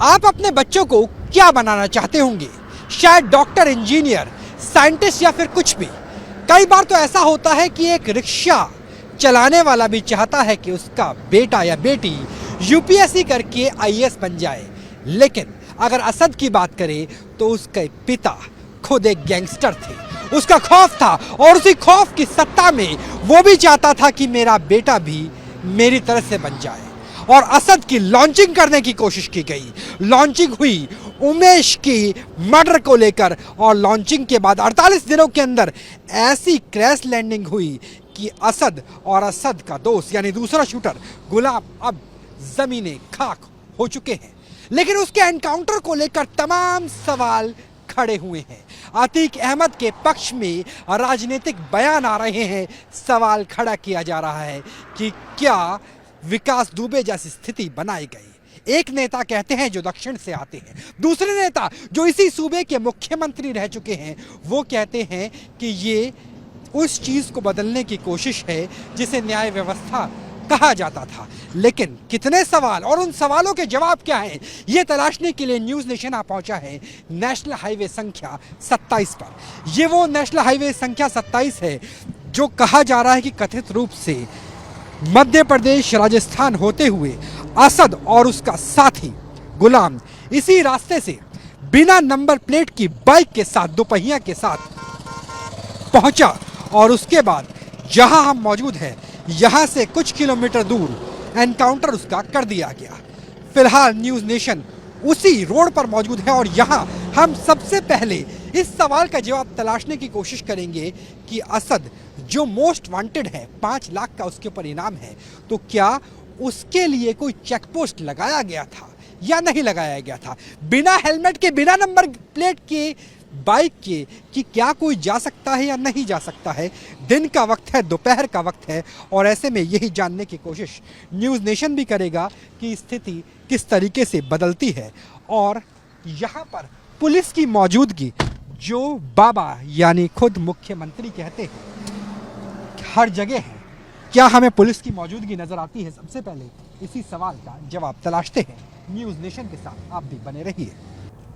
आप अपने बच्चों को क्या बनाना चाहते होंगे? शायद डॉक्टर, इंजीनियर, साइंटिस्ट या फिर कुछ भी। कई बार तो ऐसा होता है कि एक रिक्शा चलाने वाला भी चाहता है कि उसका बेटा या बेटी यूपीएससी करके आईएएस बन जाए। लेकिन अगर असद की बात करें तो उसके पिता खुद एक गैंगस्टर थे। उसका खौफ था और उसी खौफ की सत्ता में वो भी चाहता था कि मेरा बेटा भी मेरी तरह से बन जाए। और असद की लॉन्चिंग करने की कोशिश की गई। लॉन्चिंग हुई उमेश की मर्डर को लेकर और लॉन्चिंग के बाद 48 दिनों के अंदर ऐसी क्रैश लैंडिंग हुई कि असद और असद का दोस्त यानी दूसरा शूटर गुलाम अब जमीने खाक हो चुके हैं। लेकिन उसके एनकाउंटर को लेकर तमाम सवाल खड़े हुए हैं। अतीक अहमद के पक्ष में राजनीतिक बयान आ रहे हैं। सवाल खड़ा किया जा रहा है कि क्या विकास दुबे जैसी स्थिति बनाई गई। एक नेता कहते हैं जो दक्षिण से आते हैं, दूसरे नेता जो इसी सूबे के मुख्यमंत्री रह चुके हैं वो कहते हैं कि ये उस चीज को बदलने की कोशिश है जिसे न्याय व्यवस्था कहा जाता था। लेकिन कितने सवाल और उन सवालों के जवाब क्या हैं, ये तलाशने के लिए न्यूज़ नेशन आ पहुंचा है नेशनल हाईवे संख्या 27 पर। ये वो नेशनल हाईवे संख्या 27 है जो कहा जा रहा है कि कथित रूप से मध्य प्रदेश, राजस्थान होते हुए असद और उसका साथी गुलाम इसी रास्ते से बिना नंबर प्लेट की बाइक के साथ, दोपहिया के साथ पहुंचा। और उसके बाद जहां हम मौजूद हैं यहां से कुछ किलोमीटर दूर एनकाउंटर उसका कर दिया गया। फिलहाल न्यूज़ नेशन उसी रोड पर मौजूद है और यहां हम सबसे पहले इस सवाल का जवाब तलाशने की कोशिश करेंगे कि असद जो मोस्ट वांटेड है, 5 लाख का उसके ऊपर इनाम है, तो क्या उसके लिए कोई चेक पोस्ट लगाया गया था या नहीं लगाया गया था? बिना हेलमेट के, बिना नंबर प्लेट के बाइक के कि क्या कोई जा सकता है या नहीं जा सकता है? दिन का वक्त है, दोपहर का वक्त है और ऐसे में यही जानने की कोशिश न्यूज़ नेशन भी करेगा कि स्थिति किस तरीके से बदलती है। और यहाँ पर पुलिस की मौजूदगी जो बाबा यानी खुद मुख्यमंत्री कहते हैं हर जगह है, क्या हमें पुलिस की मौजूदगी नजर आती है? सबसे पहले इसी सवाल का जवाब तलाशते हैं न्यूज़ नेशन के साथ। आप भी बने रहिए।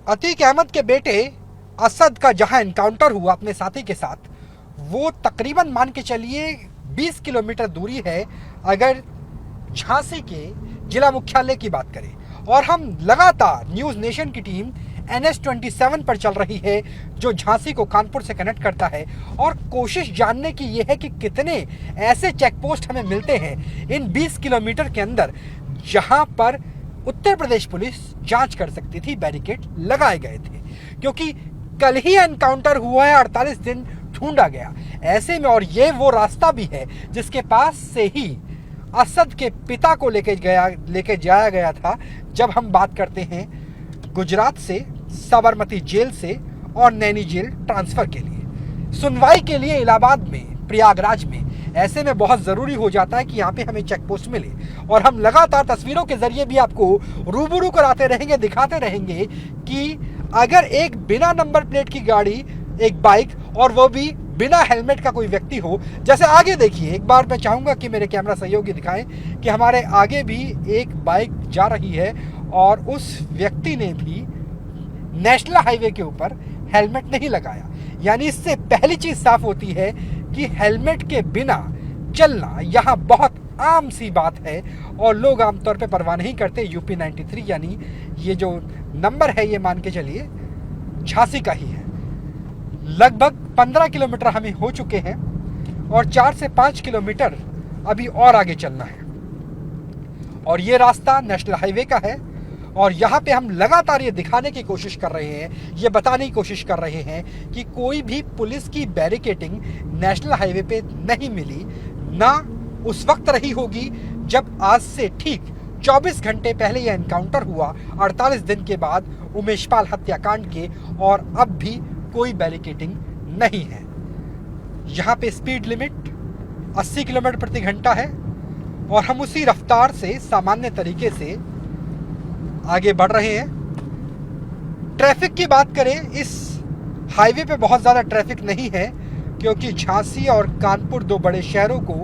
अतीक अहमद के बेटे असद का जहां एनकाउंटर हुआ अपने साथी के साथ, वो तकरीबन मान के चलिए 20 किलोमीटर दूरी है अगर झांसी के जिला मुख्यालय की बात करें। और हम लगातार न्यूज़ नेशन की टीम NH-27 पर चल रही है जो झांसी को कानपुर से कनेक्ट करता है और कोशिश जानने की ये है कि कितने ऐसे चेक पोस्ट हमें मिलते हैं इन 20 किलोमीटर के अंदर जहां पर उत्तर प्रदेश पुलिस जांच कर सकती थी, बैरिकेड लगाए गए थे। क्योंकि कल ही एनकाउंटर हुआ है, 48 दिन ढूंढा गया। ऐसे में और ये वो रास्ता भी है जिसके पास से ही असद के पिता को लेके जाया गया था जब हम बात करते हैं गुजरात से साबरमती जेल से और नैनी जेल ट्रांसफर के लिए, सुनवाई के लिए इलाहाबाद में, प्रयागराज में। ऐसे में बहुत ज़रूरी हो जाता है कि यहाँ पे हमें चेक पोस्ट मिले और हम लगातार तस्वीरों के जरिए भी आपको रूबरू कराते रहेंगे, दिखाते रहेंगे कि अगर एक बिना नंबर प्लेट की गाड़ी, एक बाइक और वो भी बिना हेलमेट का कोई व्यक्ति हो, जैसे आगे देखिए, एक बार मैं चाहूँगा कि मेरे कैमरा सहयोगी दिखाएं कि हमारे आगे भी एक बाइक जा रही है और उस व्यक्ति ने भी नेशनल हाईवे के ऊपर हेलमेट नहीं लगाया। यानी इससे पहली चीज साफ होती है कि हेलमेट के बिना चलना यहाँ बहुत आम सी बात है और लोग आमतौर पे परवाह नहीं करते। UP 93 यानी ये जो नंबर है ये मान के चलिए झांसी का ही है। लगभग 15 किलोमीटर हमें हो चुके हैं और 4 से 5 किलोमीटर अभी और आगे चलना है और ये रास्ता नेशनल हाईवे का है। और यहाँ पे हम लगातार ये दिखाने की कोशिश कर रहे हैं, ये बताने की कोशिश कर रहे हैं कि कोई भी पुलिस की बैरिकेडिंग नेशनल हाईवे पे नहीं मिली, ना उस वक्त रही होगी जब आज से ठीक 24 घंटे पहले ये एनकाउंटर हुआ, 48 दिन के बाद उमेशपाल हत्याकांड के, और अब भी कोई बैरिकेडिंग नहीं है। यहाँ पे स्पीड लिमिट 80 किलोमीटर प्रति घंटा है और हम उसी रफ्तार से सामान्य तरीके से आगे बढ़ रहे हैं। ट्रैफिक की बात करें, इस हाईवे पे बहुत ज़्यादा ट्रैफिक नहीं है क्योंकि झांसी और कानपुर दो बड़े शहरों को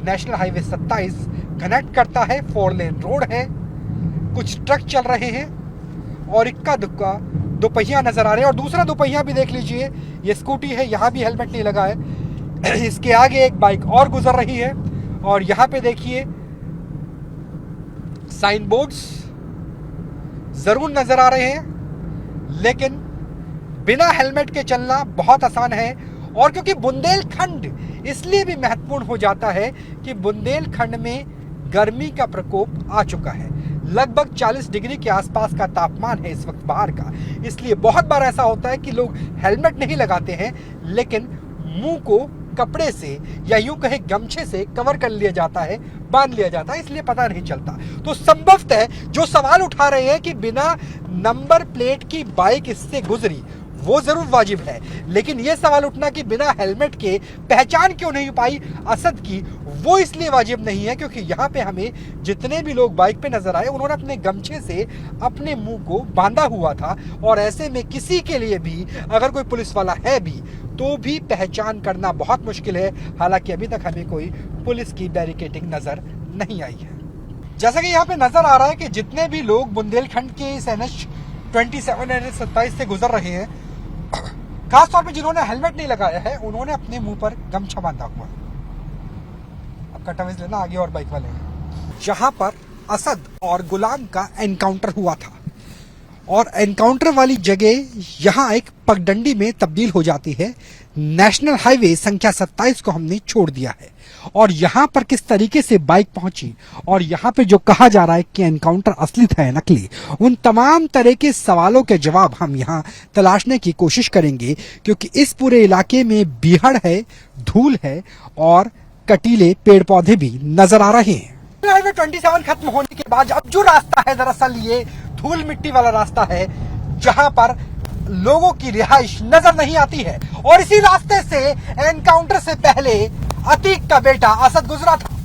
नेशनल हाईवे 27 कनेक्ट करता है। 4 लेन रोड है, कुछ ट्रक चल रहे हैं और इक्का दुक्का दोपहिया नजर आ रहे हैं। और दूसरा दोपहिया भी देख लीजिए, ये स्कूटी है, यहाँ भी हेलमेट नहीं लगा है। इसके आगे एक बाइक और गुजर रही है और यहाँ पे देखिए साइन बोर्ड्स जरूर नजर आ रहे हैं, लेकिन बिना हेलमेट के चलना बहुत आसान है। और क्योंकि बुंदेलखंड इसलिए भी महत्वपूर्ण हो जाता है कि बुंदेलखंड में गर्मी का प्रकोप आ चुका है। लगभग 40 डिग्री के आसपास का तापमान है इस वक्त बाहर का। इसलिए बहुत बार ऐसा होता है कि लोग हेलमेट नहीं लगाते हैं, लेकिन मुंह को कपड़े से या यूं कहे गमछे से कवर कर लिया जाता है, बांध लिया जाता है, इसलिए पता नहीं चलता। तो संभवतः जो सवाल उठा रहे हैं कि बिना नंबर प्लेट की बाइक इससे गुजरी, वो जरूर वाजिब है, लेकिन यह सवाल उठना कि बिना हेलमेट के पहचान क्यों नहीं पाई असद की, वो इसलिए वाजिब नहीं है क्योंकि यहाँ पे हमें जितने भी लोग बाइक पे नजर आए उन्होंने अपने गमछे से अपने मुंह को बांधा हुआ था। और ऐसे में किसी के लिए भी अगर कोई पुलिस वाला है भी तो भी पहचान करना बहुत मुश्किल है। हालांकि अभी तक हमें कोई पुलिस की बैरिकेडिंग नजर नहीं आई है। जैसा कि यहाँ पे नजर आ रहा है कि जितने भी लोग बुंदेलखंड के इस NH 27 NH 27 से गुजर रहे हैं, खासतौर पे जिन्होंने हेलमेट नहीं लगाया है, उन्होंने अपने मुंह पर गमछा बांधा हुआ। अब कटावेज लेना, आगे और बाइक वाले हैं। जहां पर असद और गुलाम का एनकाउंटर हुआ था और एनकाउंटर वाली जगह यहां एक पगडंडी में तब्दील हो जाती है। नेशनल हाईवे संख्या 27 को हमने छोड़ दिया है और यहां पर किस तरीके से बाइक पहुंची और यहां पे जो कहा जा रहा है कि एनकाउंटर असली था या नकली, उन तमाम तरह के सवालों के जवाब हम यहां तलाशने की कोशिश करेंगे, क्योंकि इस पूरे इलाके में बीहड़ है, धूल है और कटीले पेड़ पौधे भी नजर आ रहे हैं। हाईवे 27 खत्म होने के बाद अब जो रास्ता है, दरअसल ये धूल मिट्टी वाला रास्ता है जहां पर लोगों की रिहाइश नजर नहीं आती है। और इसी रास्ते से एनकाउंटर से पहले अतीक का बेटा असद गुजरा था।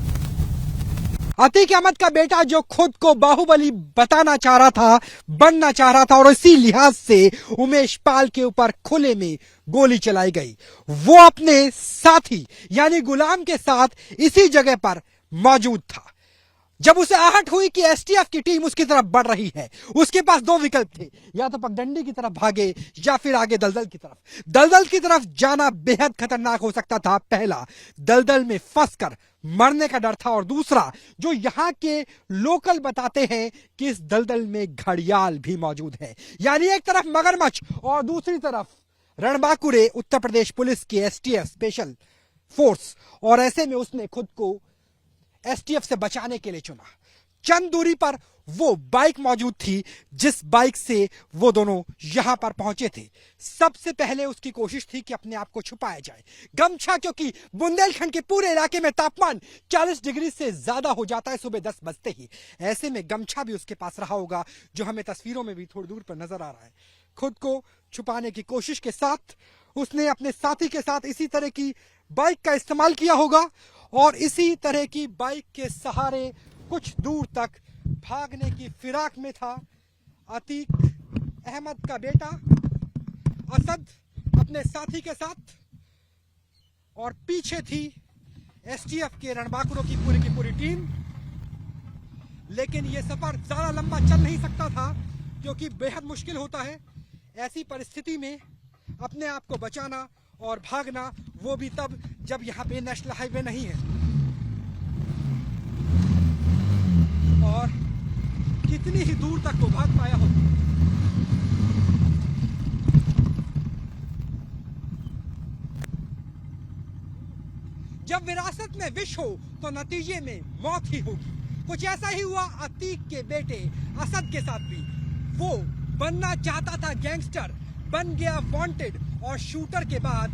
अतीक अहमद का बेटा जो खुद को बाहुबली बताना चाह रहा था, बनना चाह रहा था, और इसी लिहाज से उमेश पाल के ऊपर खुले में गोली चलाई गई। वो अपने साथी यानी गुलाम के साथ इसी जगह पर मौजूद था। जब उसे आहट हुई कि STF की टीम उसकी तरफ बढ़ रही है, उसके पास दो विकल्प थे, या तो पगडंडी की तरफ भागे या फिर आगे दलदल की तरफ। दलदल की तरफ जाना बेहद खतरनाक हो सकता था। पहला, दलदल में फंसकर मरने का डर था, और दूसरा जो यहाँ के लोकल बताते हैं कि इस दलदल में घड़ियाल भी मौजूद है, यानी एक तरफ मगरमच्छ और दूसरी तरफ रणबांकुरे उत्तर प्रदेश पुलिस की STF स्पेशल फोर्स। और ऐसे में उसने खुद को STF से बचाने के लिए चुना। चंद दूरी पर वो बाइक मौजूद थी जिस बाइक से वो दोनों यहां पर पहुंचे थे। सबसे पहले उसकी कोशिश थी कि अपने आप को छुपाया जाए। गमछा, क्योंकि बुंदेलखंड के पूरे इलाके में तापमान 40 डिग्री से ज्यादा हो जाता है सुबह 10 बजते ही। ऐसे में गमछा भी उसके पास रहा होगा, जो हमें तस्वीरों में भी थोड़ी दूर पर नजर आ रहा है। खुद को छुपाने की कोशिश के साथ उसने अपने साथी के साथ इसी तरह की बाइक का इस्तेमाल किया होगा और इसी तरह की बाइक के सहारे कुछ दूर तक भागने की फिराक में था अतीक अहमद का बेटा असद अपने साथी के साथ। और पीछे थी STF के रणबांकुरों की पूरी टीम। लेकिन यह सफर ज्यादा लंबा चल नहीं सकता था, क्योंकि बेहद मुश्किल होता है ऐसी परिस्थिति में अपने आप को बचाना और भागना, वो भी तब जब यहाँ पे नेशनल हाईवे नहीं है। और कितनी ही दूर तक वो भाग पाया हो। जब विरासत में विष हो तो नतीजे में मौत ही होगी। कुछ ऐसा ही हुआ अतीक के बेटे असद के साथ भी। वो बनना चाहता था गैंगस्टर, बन गया वांटेड, और शूटर के बाद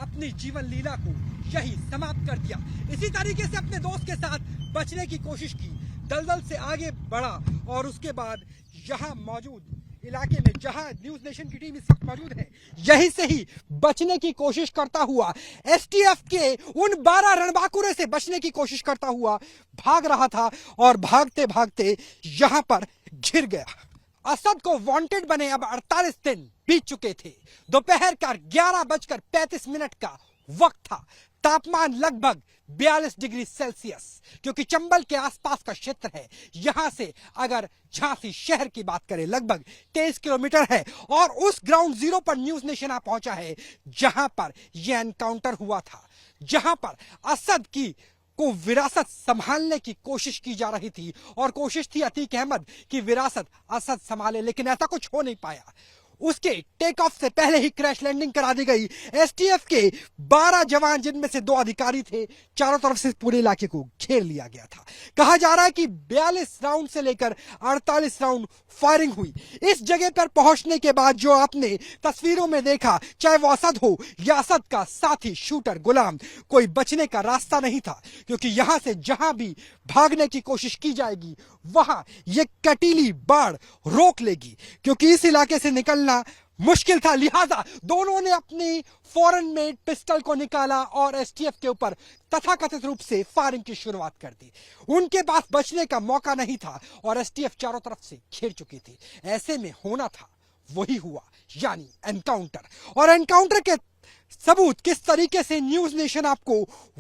अपनी जीवन लीला को यही समाप्त कर दिया। इसी तरीके से अपने दोस्त के साथ बचने की कोशिश की, दलदल से आगे बढ़ा और उसके बाद यहाँ मौजूद इलाके में जहां न्यूज नेशन की टीम इस वक्त मौजूद है, यहीं से ही बचने की कोशिश करता हुआ STF के उन 12 रणबांकुरे से बचने की कोशिश करता हुआ भाग रहा था और भागते भागते यहां पर घिर गया। असद को वांटेड बने अब 48 दिन बीत चुके थे। दोपहर का 11:35 का वक्त था। तापमान लगभग 42 डिग्री सेल्सियस, क्योंकि चंबल के आसपास का क्षेत्र है। यहां से अगर झांसी शहर की बात करें लगभग 23 किलोमीटर है, और उस ग्राउंड जीरो पर न्यूज नेशन आ पहुंचा है जहां पर यह एनकाउंटर हुआ था, जहां पर असद की को विरासत संभालने की कोशिश की जा रही थी, और कोशिश थी अतीक अहमद की विरासत असद संभाले, लेकिन ऐसा कुछ हो नहीं पाया। उसके टेक ऑफ से पहले ही क्रैश लैंडिंग करा दी गई। एसटीएफ के 12 जवान, जिनमें से 2 अधिकारी थे, चारों तरफ से पूरे इलाके को घेर लिया गया था। कहा जा रहा है कि 42 राउंड से लेकर 48 राउंड फायरिंग हुई। इस जगह पर पहुंचने के बाद जो आपने तस्वीरों में देखा, चाहे वो असद हो या असद का साथी शूटर गुलाम, कोई बचने का रास्ता नहीं था, क्योंकि यहां से जहां भी भागने की कोशिश की जाएगी वहां ये कटीली बाढ़ रोक लेगी, क्योंकि इस इलाके से निकलना मुश्किल था। लिहाजा दोनों ने अपनी फॉरेन मेड पिस्टल को निकाला और एसटीएफ के ऊपर तथाकथित रूप से फायरिंग की शुरुआत कर दी। उनके पास बचने का मौका नहीं था और एसटीएफ चारों तरफ से घेर चुकी थी। ऐसे में होना था वही हुआ, यानी एनकाउंटर। और एनकाउंटर के सबूत किस तरीके से न्यूज नेशन आपको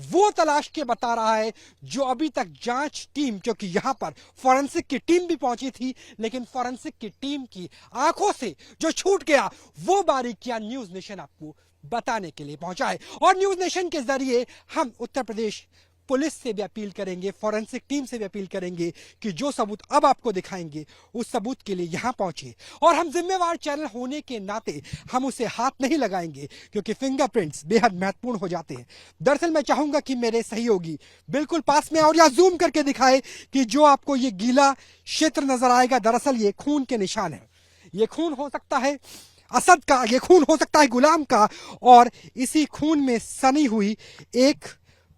वो तलाश के बता रहा है जो अभी तक जांच टीम, क्योंकि यहां पर फॉरेंसिक की टीम भी पहुंची थी, लेकिन फॉरेंसिक की टीम की आंखों से जो छूट गया वो बारीकियां न्यूज नेशन आपको बताने के लिए पहुंचा है। और न्यूज नेशन के जरिए हम उत्तर प्रदेश पुलिस से भी अपील करेंगे, फॉरेंसिक टीम से भी अपील करेंगे कि जो सबूत अब आपको दिखाएंगे उस सबूत के लिए यहां पहुंचे। और हम जिम्मेवार चैनल होने के नाते हम उसे हाथ नहीं लगाएंगे, क्योंकि फिंगरप्रिंट्स बेहद महत्वपूर्ण हो जाते हैं। दरअसल मैं चाहूंगा कि मेरे सहयोगी बिल्कुल पास में और या जूम करके दिखाए कि जो आपको ये गीला क्षेत्र नजर आएगा, दरअसल ये खून के निशान है। ये खून हो सकता है असद का, ये खून हो सकता है गुलाम का, और इसी खून में सनी हुई एक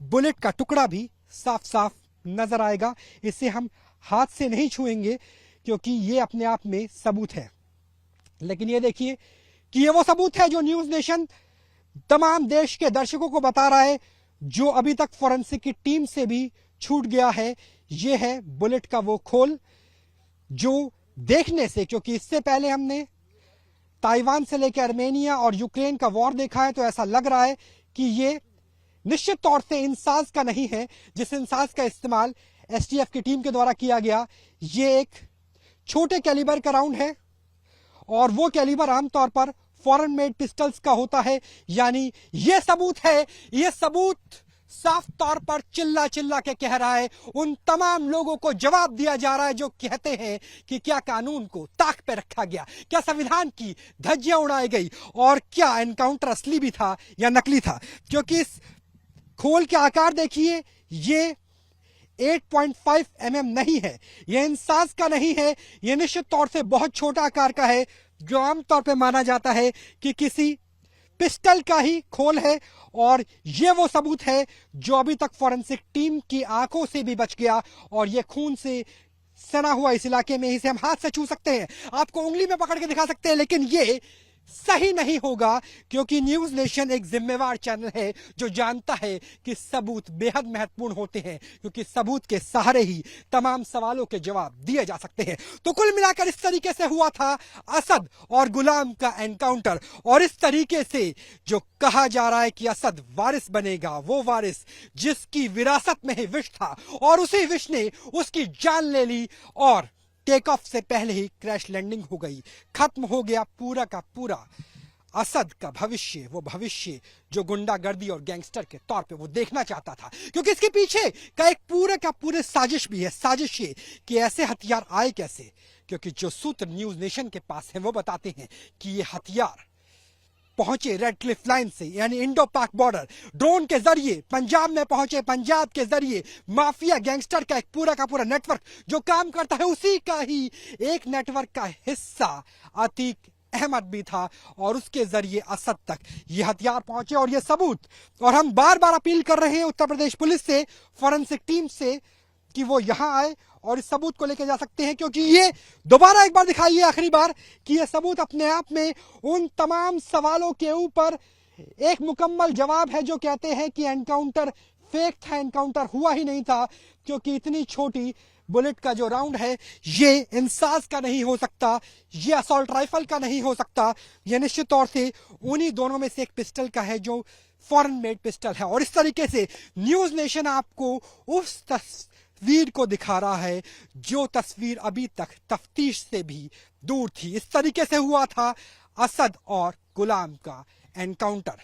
बुलेट का टुकड़ा भी साफ साफ नजर आएगा। इसे हम हाथ से नहीं छुएंगे क्योंकि ये अपने आप में सबूत है, लेकिन ये देखिए कि ये वो सबूत है जो न्यूज नेशन तमाम देश के दर्शकों को बता रहा है, जो अभी तक फॉरेंसिक की टीम से भी छूट गया है। ये है बुलेट का वो खोल जो देखने से, क्योंकि इससे पहले हमने ताइवान से लेकर आर्मेनिया और यूक्रेन का वॉर देखा है, तो ऐसा लग रहा है कि ये निश्चित तौर से इंसास का नहीं है जिस इंसास का इस्तेमाल एसटीएफ की टीम के द्वारा किया गया। ये एक छोटे कैलिबर का राउंड है, और वो कैलिबर आमतौर पर फॉरेन मेड पिस्टल्स का होता है। यानी ये सबूत है, ये सबूत साफ तौर पर चिल्ला चिल्ला के कह रहा है, उन तमाम लोगों को जवाब दिया जा रहा है जो कहते हैं कि क्या कानून को ताक पे रखा गया, क्या संविधान की धज्जियां उड़ाई गई, और क्या एनकाउंटर असली भी था या नकली था। क्योंकि इस खोल के आकार देखिए, ये 8.5 mm नहीं है, यह इंसास का नहीं है, यह निश्चित तौर से बहुत छोटा आकार का है, जो आमतौर पे माना जाता है कि किसी पिस्टल का ही खोल है। और यह वो सबूत है जो अभी तक फॉरेंसिक टीम की आंखों से भी बच गया, और यह खून से सना हुआ इस इलाके में, इसे हम हाथ से छू सकते हैं, आपको उंगली में पकड़ के दिखा सकते हैं, लेकिन ये सही नहीं होगा, क्योंकि न्यूज नेशन एक जिम्मेवार चैनल है जो जानता है कि सबूत बेहद महत्वपूर्ण होते हैं, क्योंकि सबूत के सहारे ही तमाम सवालों के जवाब दिए जा सकते हैं। तो कुल मिलाकर इस तरीके से हुआ था असद और गुलाम का एनकाउंटर, और इस तरीके से जो कहा जा रहा है कि असद वारिस बनेगा, वो वारिस जिसकी विरासत में ही विष था, और उसी विष ने उसकी जान ले ली, और टेक ऑफ से पहले ही क्रैश लैंडिंग हो गई। खत्म हो गया पूरा का पूरा असद का भविष्य, वो भविष्य जो गुंडागर्दी और गैंगस्टर के तौर पे वो देखना चाहता था। क्योंकि इसके पीछे का एक पूरे का पूरे साजिश भी है। साजिश ये कि ऐसे हथियार आए कैसे, क्योंकि जो सूत्र न्यूज नेशन के पास है वो बताते हैं कि ये हथियार पहुंचे रेड क्लिफ लाइन से, यानी इंडो पाक बॉर्डर, ड्रोन के जरिए पंजाब में पहुंचे, पंजाब के जरिए माफिया गैंगस्टर का एक पूरा का पूरा नेटवर्क जो काम करता है, उसी का ही एक नेटवर्क का हिस्सा अतीक अहमद भी था, और उसके जरिए असद तक ये हथियार पहुंचे। और ये सबूत, और हम बार बार अपील कर रहे हैं उत्तर प्रदेश पुलिस से, फॉरेंसिक टीम से, कि वो यहां आए और इस सबूत को लेकर जा सकते हैं, क्योंकि ये दोबारा एक बार दिखाइए, आखिरी बार, कि ये सबूत अपने आप में उन तमाम सवालों के ऊपर एक मुकम्मल जवाब है जो कहते हैं कि एनकाउंटर फेक था, एनकाउंटर हुआ ही नहीं था, क्योंकि इतनी छोटी बुलेट का जो राउंड है ये इंसास का नहीं हो सकता, ये असॉल्ट राइफल का नहीं हो सकता, ये निश्चित तौर से उन्हीं दोनों में से एक पिस्टल का है जो फॉरेन मेड पिस्टल है। और इस तरीके से न्यूज नेशन आपको उस तस्वीर को दिखा रहा है जो तस्वीर अभी तक तफ्तीश से भी दूर थी। इस तरीके से हुआ था असद और गुलाम का encounter.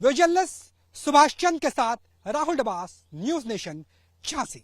Video journalist Subhash Chand के साथ राहुल डबास, न्यूज नेशन, झांसी।